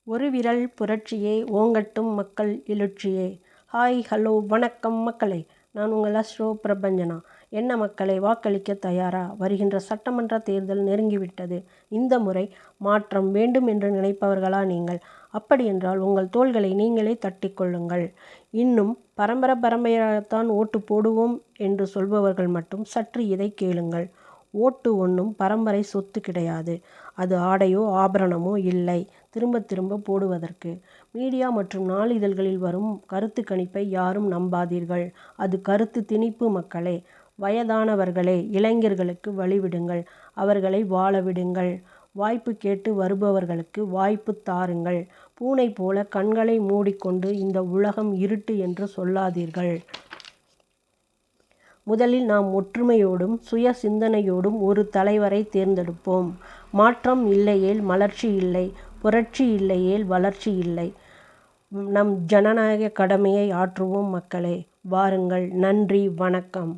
ஒரு விரல் புரட்சியே ஓங்கட்டும் மக்கள் எழுச்சியே. ஹாய் ஹலோ வணக்கம் மக்களே, நான் உங்கள் அஸ்ட்ரோ பிரபஞ்சனா. என்ன மக்களே, வாக்களிக்க தயாரா? வருகின்ற சட்டமன்ற தேர்தல் நெருங்கிவிட்டது. இந்த முறை மாற்றம் வேண்டும் என்று நினைப்பவர்களா நீங்கள்? அப்படியென்றால் உங்கள் தோள்களை நீங்களே தட்டிக்கொள்ளுங்கள். இன்னும் பரம்பரையாகத்தான் ஓட்டு போடுவோம் என்று சொல்பவர்கள் மட்டும் சற்று இதை கேளுங்கள். ஓட்டு ஒன்றும் பரம்பரை சொத்து கிடையாது. அது ஆடையோ ஆபரணமோ இல்லை திரும்ப திரும்ப போடுவதற்கு. மீடியா மற்றும் நாளிதழ்களில் வரும் கருத்து கணிப்பை யாரும் நம்பாதீர்கள். அது கருத்து திணிப்பு. மக்களே, வயதானவர்களே, இளைஞர்களுக்கு வழிவிடுங்கள். அவர்களை வாழ விடுங்கள். வாய்ப்பு கேட்டு வருபவர்களுக்கு வாய்ப்பு தாருங்கள். பூனை போல கண்களை மூடிக்கொண்டு இந்த உலகம் இருட்டு என்று சொல்லாதீர்கள். முதலில் நாம் ஒற்றுமையோடும் சுய சிந்தனையோடும் ஒரு தலைவரை தேர்ந்தெடுப்போம். மாற்றம் இல்லையேல் மலர்ச்சி இல்லை, புரட்சி இல்லையேல் வளர்ச்சி இல்லை. நம் ஜனநாயக கடமையை ஆற்றுவோம் மக்களே. வாருங்கள். நன்றி, வணக்கம்.